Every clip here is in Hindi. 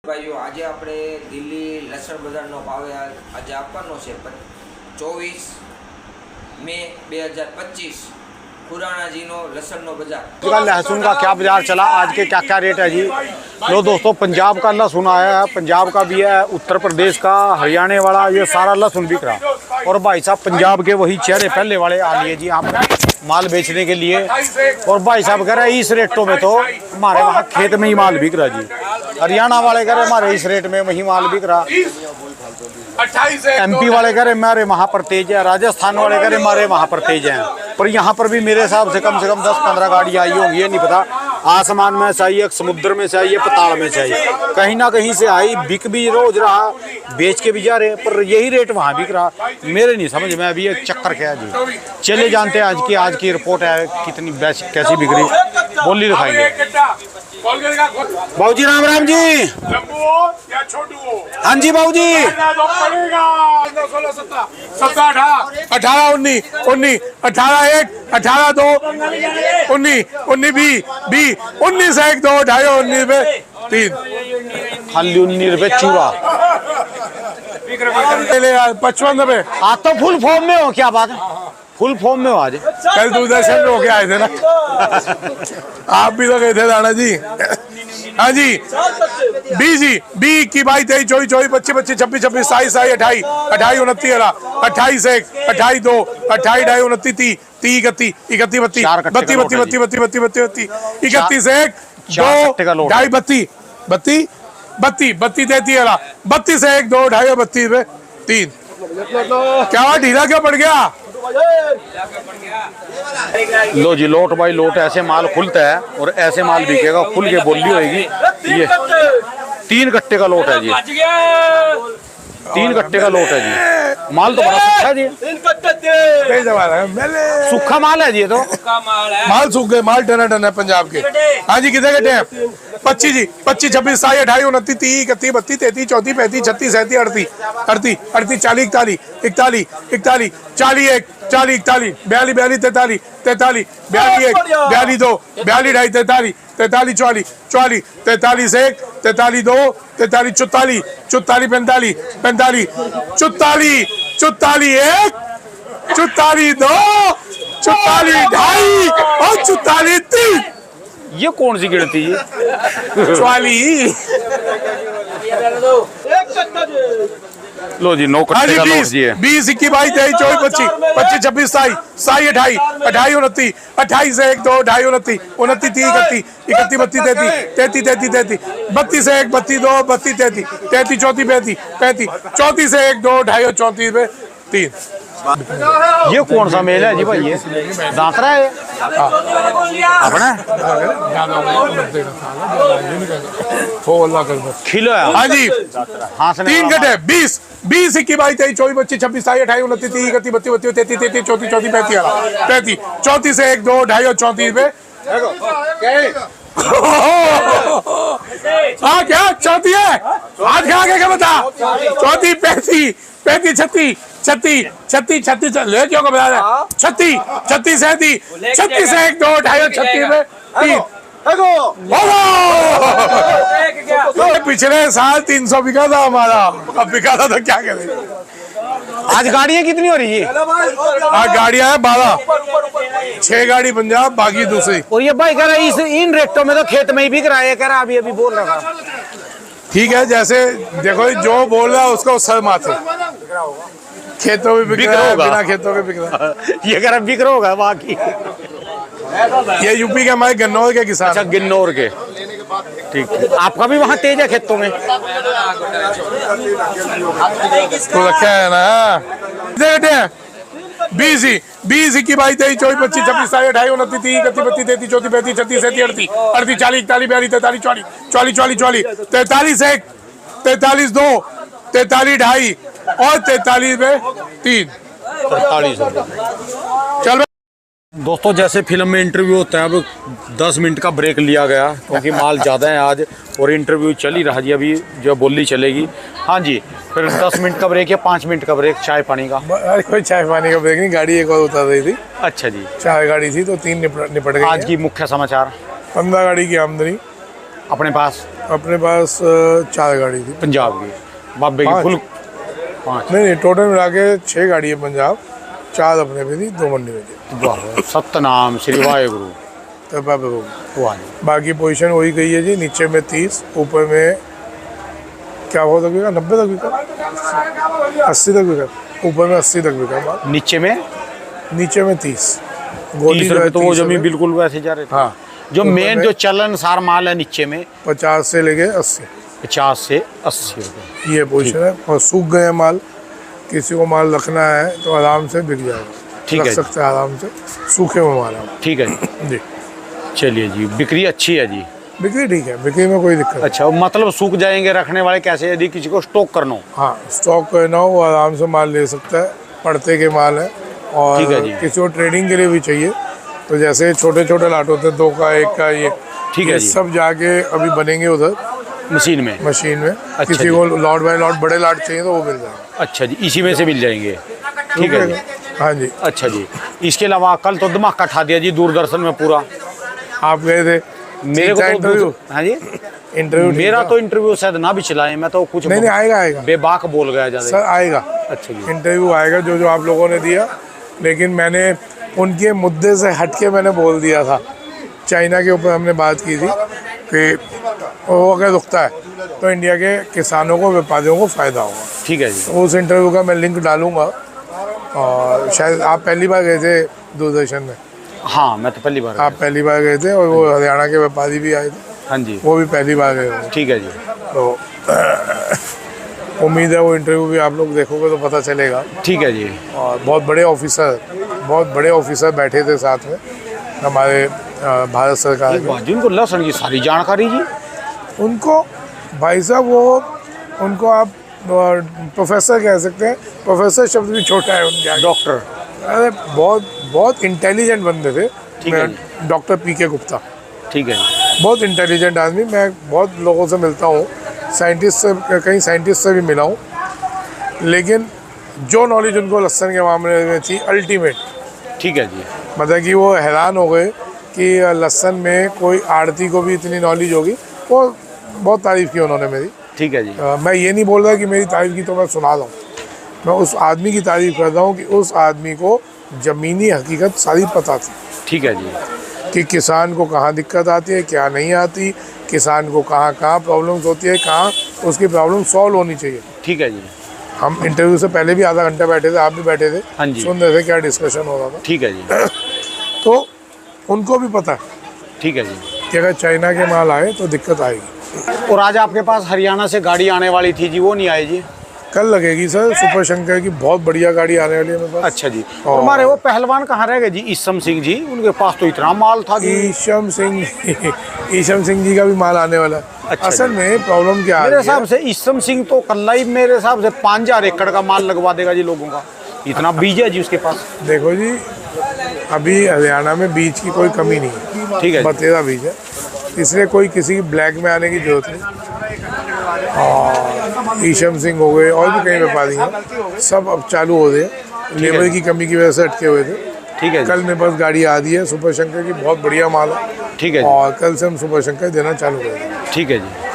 ભાઈઓ આજે આપણે દિલ્હી લસણ બજારનો ભાવ આજે આપવાનો છે 24 મે 2025 खुराना जी नो लहसुन नो बाजार। लहसुन का क्या बाजार चला, आज के क्या क्या रेट है जी। लो दोस्तों, पंजाब का लहसुन आया है, पंजाब का भी है, उत्तर प्रदेश का, हरियाणा वाला, ये सारा लहसुन बिक रहा। और भाई साहब पंजाब के वही चेहरे पहले वाले आ लिए जी यहाँ पर माल बेचने के लिए। और भाई साहब कह रहे हैं इस रेटों में तो हमारे वहाँ खेत में ही माल बिक रहा जी। हरियाणा वाले कह रहे हमारे इस रेट में वही माल बिक रहा। MP वाले कह रहे हमारे वहाँ पर तेज है, राजस्थान वाले कह रहे हमारे वहाँ पर तेज है। पर यहाँ पर भी मेरे हिसाब से कम 10-15 गाड़ी आई होंगी, ये नहीं पता। आसमान में से आई है, समुद्र में से आई है, पताल में से आई, कहीं ना कहीं से आई, बिक भी रोज रहा, बेच के भी जा रहे, पर यही रेट वहाँ बिक रहा। मेरे नहीं समझ में अभी ये चक्कर क्या है जी। चले जानते हैं आज की रिपोर्ट है, कितनी कैसी बिक रही, बोली दिखाएंगे। बाबू जी राम राम जी। या छोटू हो? हाँ जी बाबू जी। 18 19 19 18 1 18 2 19 19 20 19 1 2 2.5 19 पे 3 खाली 19 रुपए चूड़ा। 55 पे। आज तो फुल फॉर्म में हो, क्या बात है, फुल फॉर्म में हो आज। कल दूरदर्शन में होके आए थे ना, आप भी तो गए थे राणा जी। हाँ जी, 20 की 22 23 24 25 25 26 26 27 28 28 29 28 1 28 2 28 2 29 30 30 31 31 32 32 32 32 31 1 2 2.5 32 32 32 33 32 1 2 2.5 32 3। क्या ढीला क्यों पड़ गया? लो जी, लोट बाई लोट ऐसे माल खुलता है और ऐसे माल बिकेगा, खुल के बोली होगी। ये 3 कट्टे का लोट है जी, 3 कट्टे का लोट है जी। माल तो बड़ा सूखा है जी, सूखा माल है जी, ये तो माल सूख गए, माल टना है पंजाब के। हाँ जी, कितने कट्टे हैं? 25 जी, 25 26 27 28 29 30 31 32 33 34 35 36 37 38 38 40 41 41 40 41 42 43 43 44 42 42 2 42 43 44 44 44 43 1 43 2 43 44 44 45 45 44 44 1 44 2 44 2.5 और 44 3। ये कौन सी गिनती है? 44। लो जी, 9 कट्टे का लोट जी है। 20 21 22 23 24 25 26 27 28 28 29 28 1 2 2.5 29 30 31 31 32 33 32 1 32 2 32 33 33 34 35 34 1 2 2.5 34 पे 3। ये कौन सा मेल है जी भाई? ये दांतरा है अपना खिलो है। हाँ जी, 3 कट्टे 20 21 22 23 24 25 26 27 28 29 30 31 32 33 33 34 34 35 34 1 2 2.5 34 पे। हाँ क्या चौथी है? आज क्या बता? चौथी 35 35 36 36 36 36 ले क्यों को बता रहा है? 36 36 36 1 2 2.5 36 पे 3। पिछले साल 300 बिका था हमारा, अब बिका था तो क्या करें। आज गाड़ियाँ कितनी हो रही है? आज गाड़ियाँ है 12, 6 गाड़ी पंजाब, बाकी दूसरी। और ये भाई कह रहा है इन रेटों में तो खेत में ही बिक रहा है, कह रहा अभी बोल रहा था। ठीक है, जैसे देखो जो बोल रहा है उसको सर माथे। खेतों में बिक रहा है, बिना खेतों के बिक रहा है। ये कह रहा बिक रहा होगा बाकी। ये यूपी के हमारे गन्नौर के किसान। अच्छा, गिन्नौर के, ठीक। आपका भी वहाँ तेज है खेतों में? तो रखा है ना। 20 21 22 23 24 25 26 27 28 29 30 31 32 33 34 35 36 37 38 39 40 41 42 43 44 1 43 2 43 2.5 और 43 पे 3। 43। चल दोस्तों, जैसे फिल्म में इंटरव्यू होता है, अब 10 मिनट का ब्रेक लिया गया क्योंकि माल ज़्यादा है आज और इंटरव्यू चल ही रहा जी, अभी जो बोली चलेगी। हाँ जी, फिर 10 मिनट का ब्रेक या 5 मिनट का ब्रेक चाय पानी का? अरे कोई चाय पानी का ब्रेक नहीं, गाड़ी एक और उतर रही थी। अच्छा जी, 4 गाड़ी थी तो 3 निपट गई। आज की मुख्य समाचार? 15 गाड़ी की आमदनी अपने पास अपने पास 4 गाड़ी थी। पंजाब की बाबे की फुल 5। नहीं टोटल मिला के 6 गाड़ी है पंजाब, 4 अपने पे थी, 2 मंडी में थी। वाह सतनाम श्री वाहेगुरु। तो बाबा वाह जी। बाकी पोजीशन वही गई है जी। नीचे में 30, ऊपर में क्या हो तक बिका, 90 तक बिका, 80 तक बिका, ऊपर में 80 तक बिका। नीचे में 30 गोली 30 जो है रुपये तो वो 30 जमीन रुपये। बिल्कुल वैसे जा रहे थे। हाँ जो ऊपर मेन में जो चलन सार माल है नीचे में 50 से लेके 80 50 से 80 रुपये। ये पोजीशन है। और सूख गए माल, किसी को माल रखना है तो आराम से बिक जाएगा, ठीक रख है जी। सकते हैं आराम से, सूखे हुए माल है। ठीक है जी। जी चलिए जी, बिक्री अच्छी है जी। बिक्री ठीक है, बिक्री में कोई दिक्कत नहीं। अच्छा मतलब सूख जाएंगे रखने वाले कैसे, यदि किसी को स्टॉक करना हो? हाँ स्टॉक करना हो वो आराम से माल ले सकता है, पड़ते के माल है। और ठीक है जी। किसी को ट्रेडिंग के लिए भी चाहिए तो जैसे छोटे छोटे लाट होते हैं, 2 का 1 का, ये ठीक है ये जी। सब जाके अभी बनेंगे उधर मशीन में। मशीन में। किसी जी। को लॉट बाय लॉट बड़े लाट चाहिए तो वो मिल जाएगा। अच्छा जी, इसी में से मिल जाएंगे। ठीक है जी। हाँ जी। अच्छा जी, इसके अलावा कल तो धमाका खा दिया जी दूरदर्शन में पूरा। आप गए थे मेरे को तो इंटरव्यू? हाँ जी, इंटरव्यू मेरा तो इंटरव्यू शायद ना भी चलाए, मैं तो कुछ नहीं आएगा बेबाक बोल गया ज्यादा। सर, आएगा। अच्छा जी। इंटरव्यू आएगा जो आप लोगों ने दिया, लेकिन मैंने उनके मुद्दे से हटके मैंने बोल दिया था। चाइना के ऊपर हमने बात की थी कि वो अगर रुकता है तो इंडिया के किसानों को, व्यापारियों को फ़ायदा होगा। ठीक है जी। उस इंटरव्यू का मैं लिंक डालूंगा। और शायद आप पहली बार गए थे दूरदर्शन में? हाँ मैं तो पहली बार आप पहली बार गए थे, और वो हरियाणा के व्यापारी भी आए थे, हाँ जी। वो भी पहली बार गए होंगे। ठीक है जी। तो उम्मीद है वो इंटरव्यू भी आप लोग देखोगे तो पता चलेगा। ठीक है जी। और बहुत बड़े ऑफिसर बैठे थे साथ में हमारे भारत सरकार के। वाह जी, उनको लहसुन की सारी जानकारी जी। उनको भाई साहब उनको आप प्रोफेसर कह सकते हैं। प्रोफेसर शब्द भी छोटा है उनके आगे। डॉक्टर। अरे बहुत इंटेलिजेंट बंदे थे। ठीक है डॉक्टर PK गुप्ता, ठीक है जी। बहुत इंटेलिजेंट आदमी। मैं बहुत लोगों से मिलता हूँ, कई साइंटिस्ट से भी मिला हूँ, लेकिन जो नॉलेज उनको लहसुन के मामले में थी अल्टीमेट। ठीक है जी। मतलब कि वो हैरान हो गए कि लहसुन में कोई आड़ती को भी इतनी नॉलेज होगी। वो बहुत तारीफ़ की उन्होंने मेरी। ठीक है जी। मैं ये नहीं बोल रहा कि मेरी तारीफ़ की तो मैं सुना रहा हूँ, मैं उस आदमी की तारीफ़ कर रहा हूँ कि उस आदमी को ज़मीनी हकीकत सारी पता थी। ठीक है जी। कि किसान को कहाँ दिक्कत आती है, क्या नहीं आती, किसान को कहाँ प्रॉब्लम्स होती है, कहाँ उसकी प्रॉब्लम सॉल्व होनी चाहिए। ठीक है जी। हम इंटरव्यू से पहले भी आधा घंटा बैठे थे, आप भी बैठे थे, हाँ जी। सुन रहे थे क्या डिस्कशन हो रहा था। ठीक है जी। तो उनको भी पता है ठीक है जी। कि अगर चाइना के माल आए तो दिक्कत आएगी। और आज आपके पास हरियाणा से गाड़ी आने वाली थी जी, वो नहीं आई जी? कल लगेगी सर, सुपर शंकर की बहुत बढ़िया गाड़ी आने वाली है मेरे पास। अच्छा जी। और हमारे वो पहलवान कहाँ रह गए जी, ईशम सिंह जी? उनके पास तो इतना माल था जी। ईशम सिंह जी का भी माल आने वाला है। अच्छा असल में प्रॉब्लम क्या मेरे है, हिसाब से ईशम सिंह तो कल्ला ही मेरे हिसाब से 5000 एकड़ का माल लगवा देगा जी लोगों का। इतना बीज है जी उसके पास। देखो जी, अभी हरियाणा में बीज की कोई कमी नहीं है। ठीक है जी। बतेरा बीज है, इसलिए कोई किसी की ब्लैक में आने की जरूरत नहीं। और ईशम सिंह हो गए और भी कई व्यापारी हैं, सब अब चालू हो गए। लेबर की कमी की वजह से अटके हुए थे। ठीक है जी। कल मेरे पास गाड़ी आ रही है सुपर शंकर की, बहुत बढ़िया माल है। ठीक है जी। और कल से हम सुपर शंकर देना चालू कर देंगे। ठीक है जी।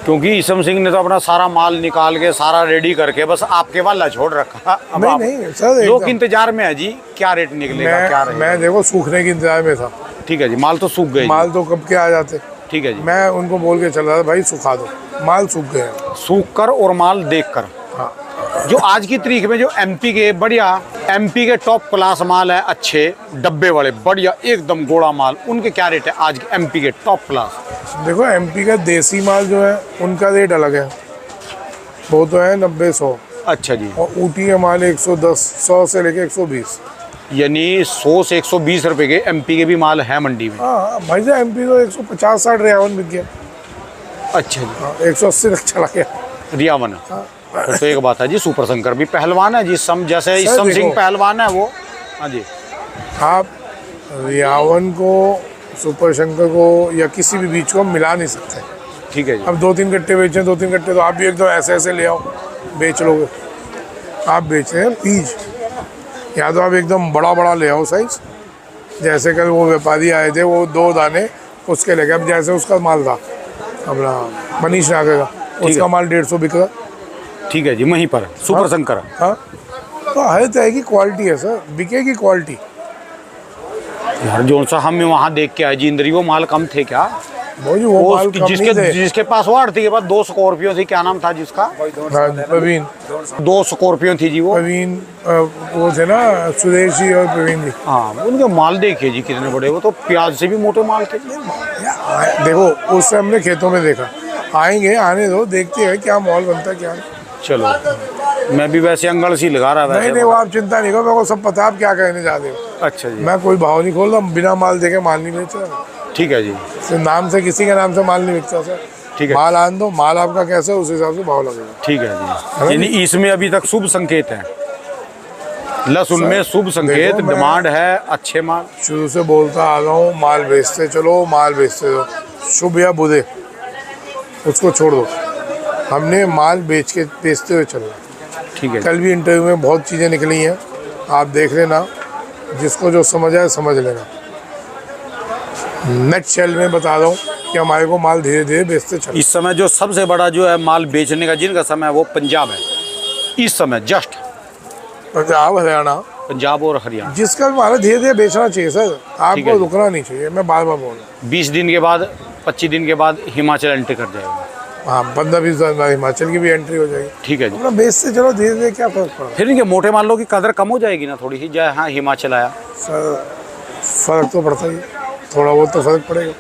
क्योंकि ईशम सिंह ने तो अपना सारा माल निकाल के सारा रेडी करके बस आपके वाला छोड़ रखा। अब आप नहीं सर, लोग एकदम। इंतजार में है जी, क्या रेट निकलेगा क्या रहेगा। मैं देखो सूखने के इंतजार में था। ठीक है जी। माल तो सूख गए। माल तो कब के आ जाते। ठीक है जी। मैं उनको बोल के चल रहा था भाई सुखा दो, माल सूख गए हैं। सूख कर और माल देख कर। हाँ। जो आज की तारीख में जो MP के बढ़िया MP के टॉप क्लास माल है, अच्छे डब्बे वाले बढ़िया एकदम गोड़ा माल, उनके क्या रेट है आज के MP के टॉप क्लास? देखो MP का देसी माल जो है उनका रेट अलग है, वो तो है 90-100। अच्छा जी। और ऊटी का माल 110, 100 से लेके 120। यानी 100 से 120 रुपए के MP के भी माल है मंडी में। हाँ भाई साहब, MP तो 150-60 रियावन बिक गया। अच्छा जी। 180 तक चला गया रियावन। तो एक बात है जी, सुपर शंकर भी पहलवान है जी, जैसे सर ईशम देखो। सिंह पहलवान है वो। हाँ जी। आप रियावन को, सुपर शंकर को या किसी भी बीज को हम मिला नहीं सकते। ठीक है जी। अब 2-3 कट्टे बेचें, 2-3 कट्टे तो आप भी एकदम ऐसे ले आओ बेच लोगे। आप बेच रहे हैं बीज, या तो आप एकदम बड़ा ले आओ साइज। जैसे कल वो व्यापारी आए थे, वो 2 दाने उसके लेके, अब जैसे उसका माल था अपना मनीष नागेगा, उसका माल 150 बिक रहा। ठीक है जी, वहीं पर सुपर शंकर। हाँ, तो है तरह की क्वालिटी है सर, बिकेगी क्वालिटी। यार जो सा हम वहाँ देख के आए जी इंद्री, वो माल कम थे क्या? वो माल कम नहीं थे। जिसके पास वो आड़ती के बाद 2 स्कॉर्पियो थी, क्या नाम था जिसका? हाँ, प्रवीण। 2 स्कॉर्पियो थी जी वो। प्रवीण वो थे ना, सुरेश जी और प्रवीण जी। हाँ, उनके माल देखिए जी कितने बड़े, वो तो प्याज से भी मोटे माल थे। देखो उससे हमने खेतों में देखा, आएंगे, आने दो, देखते हैं क्या माहौल बनता है क्या। चलो, मैं भी वैसे अंगड़ सी लगा रहा था। नहीं, वो आप चिंता नहीं करो, मेरे को सब पता आप क्या कहने जा रहे हो। अच्छा जी, मैं कोई भाव नहीं खोल रहा, बिना माल देखे माल नहीं बेचा। ठीक है जी, तो नाम से किसी के नाम से माल नहीं बिकता सर। ठीक है, माल आन दो, माल आपका कैसा है उस हिसाब से भाव लगेगा। ठीक है जी। यानी इसमें अभी तक शुभ संकेत है, लहसुन में शुभ संकेत, डिमांड है, अच्छे माल। शुरू से बोलता आ रहा हूँ, माल बेचते चलो, माल बेचते दो, शुभ या बुरे उसको छोड़ दो, हमने माल बेचते हुए चलना। ठीक है, कल भी इंटरव्यू में बहुत चीज़ें निकली हैं, आप देख लेना, जिसको जो समझ आए समझ लेना। नेट शेल में बता रहा हूँ कि हमारे को माल धीरे धीरे बेचते चलो। इस समय जो सबसे बड़ा जो है माल बेचने का जिनका समय है वो पंजाब है इस समय, जस्ट पंजाब हरियाणा, पंजाब और हरियाणा, जिसका भी माल धीरे धीरे बेचना चाहिए सर, आपको रुकना नहीं चाहिए। मैं बार बार बोल रहा हूँ, 20 दिन के बाद 25 दिन के बाद हिमाचल एंट्री कर जाएगा। हाँ 15-20 दिन बाद हिमाचल की भी एंट्री हो जाएगी। ठीक है जी, अपना बेचते चलो धीरे धीरे, क्या फर्क पड़ा। फिर इनके मोटे मालों की कदर कम हो जाएगी ना थोड़ी सी, जाए हाँ हिमाचल आया। सर फर्क तो पड़ता ही है, थोड़ा बहुत तो फर्क पड़ेगा।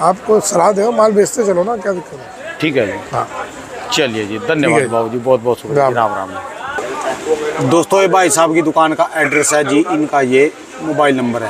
आपको सलाह दे, माल बेचते चलो ना, क्या दिक्कत है। ठीक है जी, हाँ चलिए जी, धन्यवाद बाबू जी, बहुत बहुत शुक्रिया। राम राम। दोस्तों ये भाई साहब की दुकान का एड्रेस है जी, इनका ये मोबाइल नंबर है।